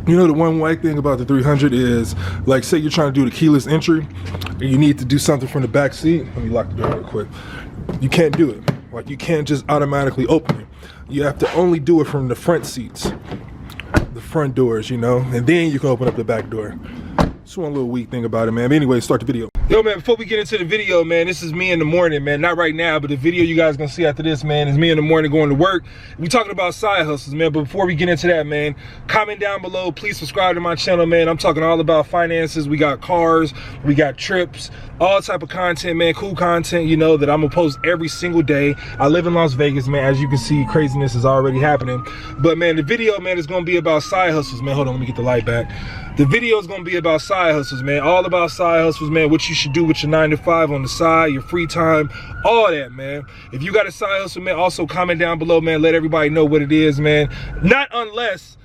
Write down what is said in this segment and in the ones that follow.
You know, the one white thing about the 300 is, like, say you're trying to do the keyless entry and you need to do something from the back seat. Let me lock the door real quick. You can't do it. Like, you can't just automatically open it. You have to only do it from the front seats, the front doors, you know, and then you can open up the back door. Just one little weak thing about it, man. But anyway, start the video. Yo, man, before we get into the video, man, this is me in the morning, man. Not right now, but the video you guys gonna see after this, man, is me in the morning going to work. We talking about side hustles, man, but before we get into that, man, comment down below. Please subscribe to my channel, man. I'm talking all about finances. We got cars, we got trips, all type of content, man, cool content, you know, that I'm gonna post every single day. I live in Las Vegas, man. As you can see, craziness is already happening. But, man, the video, man, is gonna be about side hustles, man. Hold on, let me get the light back. The video is gonna be about side hustles, man. All about side hustles, man. What you should do with your 9 to 5 on the side, your free time, all that, man. If you got a side hustle, man, also comment down below, man. Let everybody know what it is, man. Not unless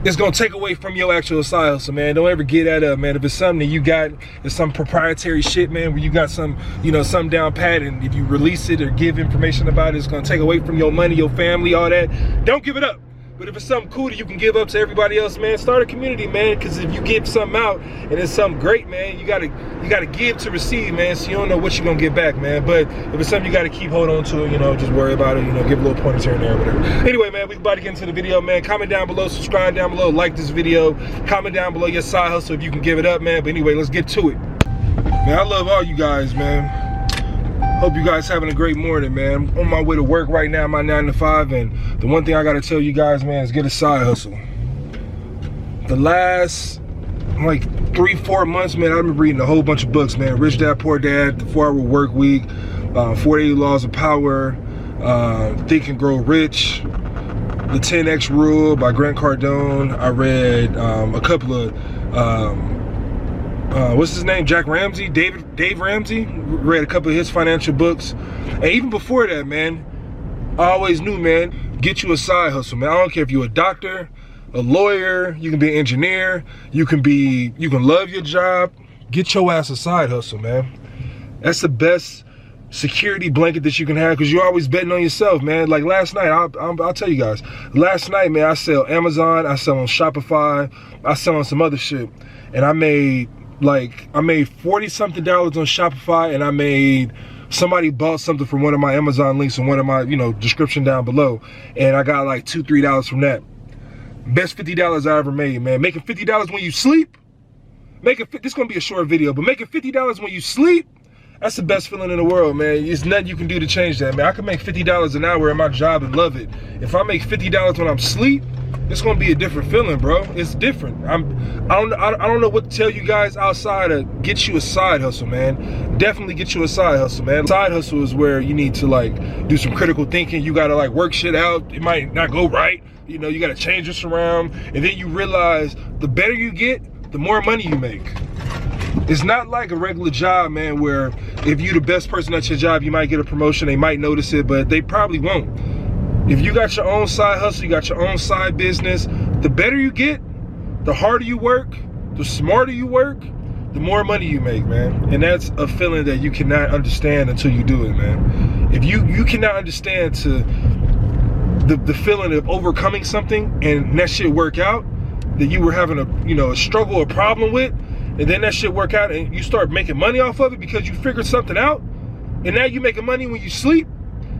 it's gonna take away from your actual side hustle, man. Don't ever get that up, man. If it's something that you got, it's some proprietary shit, man, where you got some, you know, something down pat, and if you release it or give information about it, it's gonna take away from your money, your family, all that. Don't give it up. But if it's something cool that you can give up to everybody else, man, start a community, man. Because if you give something out and it's something great, man, you gotta give to receive, man. So you don't know what you're gonna get back, man. But if it's something you gotta keep hold on to, you know, just worry about it, you know, give a little pointers here and there, whatever. Anyway, man, we about to get into the video, man. Comment down below, subscribe down below, like this video, comment down below your side hustle if you can give it up, man. But anyway, let's get to it. Man, I love all you guys, man. Hope you guys having a great morning, man. I'm on my way to work right now, my 9 to 5, and the one thing I gotta tell you guys, man, is get a side hustle. The last, like, 3-4 months, man, I've been reading a whole bunch of books, man. Rich Dad, Poor Dad, The 4-Hour Work Week, 48 Laws of Power, Think and Grow Rich, The 10X Rule by Grant Cardone. I read a couple of, what's his name? Jack Ramsey, Dave Ramsey. Read a couple of his financial books. And even before that, man, I always knew, man, get you a side hustle, man. I don't care if you're a doctor, a lawyer, you can be an engineer, you can love your job. Get your ass a side hustle, man. That's the best security blanket that you can have, because you're always betting on yourself, man. Like last night, I'll tell you guys, last night, man, I sell Amazon, I sell on Shopify, I sell on some other shit, and I made $40-something on Shopify, and somebody bought something from one of my Amazon links and one of my, you know, description down below, and I got like $2-3 from that. Best $50 I ever made, man. Making $50 when you sleep, this gonna be a short video, but making $50 when you sleep, that's the best feeling in the world, man. There's nothing you can do to change that, man. I can make $50 an hour in my job and love it. If I make $50 when I'm asleep, it's gonna be a different feeling, bro. It's different. I don't know what to tell you guys outside of get you a side hustle, man. Definitely get you a side hustle, man. Side hustle is where you need to, like, do some critical thinking. You gotta, like, work shit out. It might not go right. You know, you gotta change this around, and then you realize the better you get, the more money you make. It's not like a regular job, man, where if you're the best person at your job, you might get a promotion, they might notice it, but they probably won't. If you got your own side hustle, you got your own side business, the better you get, the harder you work, the smarter you work, the more money you make, man. And that's a feeling that you cannot understand until you do it, man. If you cannot understand the feeling of overcoming something and that shit work out, that you were having a struggle or problem with, and then that shit work out and you start making money off of it because you figured something out, and now you making money when you sleep,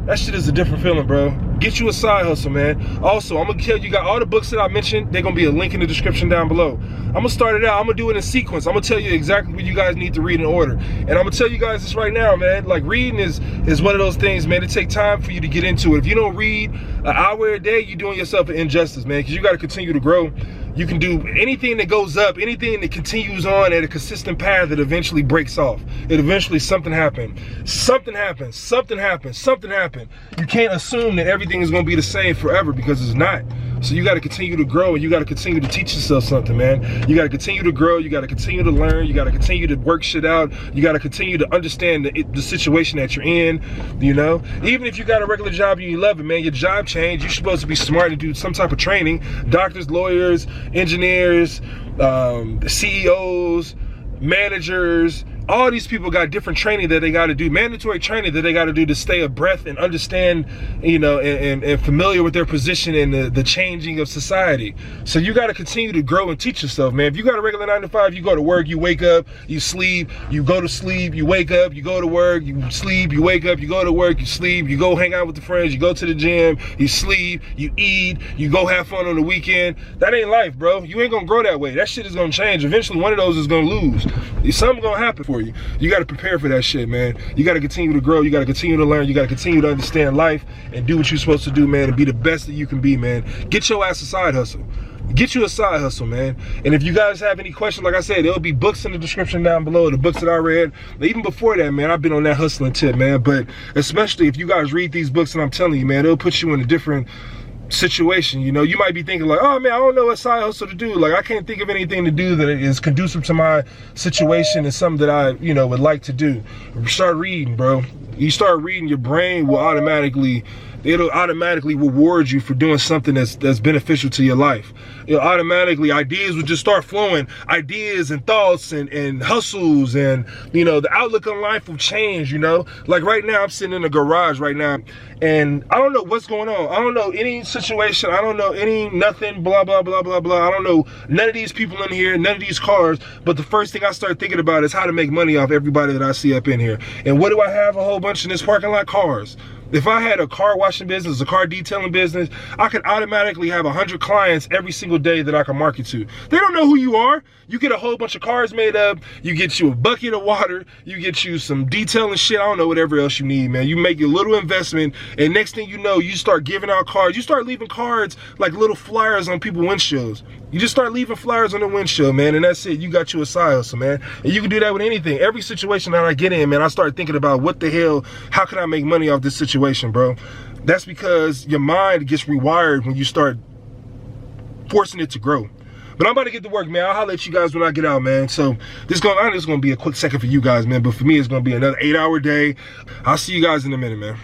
that shit is a different feeling, bro. Get you a side hustle, man. Also, I'm gonna tell you, got all the books that I mentioned, they're gonna be a link in the description down below. I'm gonna start it out, I'm gonna do it in sequence. I'm gonna tell you exactly what you guys need to read in order. And I'm gonna tell you guys this right now, man. Like, reading is one of those things, man. It takes time for you to get into it. If you don't read an hour a day, you're doing yourself an injustice, man, because you gotta continue to grow. You can do anything that goes up, anything that continues on at a consistent path that eventually breaks off. It eventually, something happened. Something happens, something happens, something happened. You can't assume that everything is gonna be the same forever, because it's not. So you gotta continue to grow, and you gotta continue to teach yourself something, man. You gotta continue to grow, you gotta continue to learn, you gotta continue to work shit out, you gotta continue to understand the situation that you're in, you know? Even if you got a regular job and you love it, man, your job changed, you're supposed to be smart and do some type of training. Doctors, lawyers, engineers, CEOs, managers, All these people got different training that they got to do, mandatory training that they got to do to stay abreast and understand, you know, and familiar with their position in the changing of society. So you got to continue to grow and teach yourself, man. If you got a regular 9 to 5, you go to work, you wake up, you sleep, you go to sleep, you wake up, you go to work, you sleep, you wake up, you go to work, you sleep, you go hang out with the friends, you go to the gym, you sleep, you eat, you go have fun on the weekend. That ain't life, bro. You ain't gonna grow that way. That shit is gonna change. Eventually, one of those is gonna lose. Something's gonna happen for you. You gotta prepare for that shit, man. You gotta continue to grow. You gotta continue to learn. You gotta continue to understand life and do what you're supposed to do, man, and be the best that you can be, man. Get your ass a side hustle. Get you a side hustle, man. And if you guys have any questions, like I said, there'll be books in the description down below, the books that I read. Even before that, man, I've been on that hustling tip, man. But especially if you guys read these books, and I'm telling you, man, it'll put you in a different situation. You know, you might be thinking like, oh man, I don't know what side hustle to do. Like, I can't think of anything to do that is conducive to my situation and something that I, you know, would like to do. Start reading, bro. You start reading, your brain will automatically reward you for doing something that's beneficial to your life. You know, automatically ideas will just start flowing. Ideas and thoughts and hustles, and you know, the outlook on life will change, you know. Like right now, I'm sitting in a garage right now, and I don't know what's going on. I don't know any situation. I don't know nothing, blah, blah, blah, blah, blah. I don't know none of these people in here, none of these cars, but the first thing I start thinking about is how to make money off everybody that I see up in here. And what do I have? A whole bunch in this parking lot? Cars. If I had a car washing business, a car detailing business, I could automatically have 100 clients every single day that I can market to. They don't know who you are. You get a whole bunch of cars made up, you get you a bucket of water, you get you some detailing shit, I don't know, whatever else you need, man. You make your little investment, and next thing you know, you start giving out cards. You start leaving cards like little flyers on people's windshields. You just start leaving flyers on the windshield, man, and that's it. You got you a side hustle, man. And you can do that with anything. Every situation that I get in, man, I start thinking about what the hell, how can I make money off this situation, bro? That's because your mind gets rewired when you start forcing it to grow. But I'm about to get to work, man. I'll holler at you guys when I get out, man. So this is gonna be a quick second for you guys, man. But for me, it's gonna be another 8-hour day. I'll see you guys in a minute, man.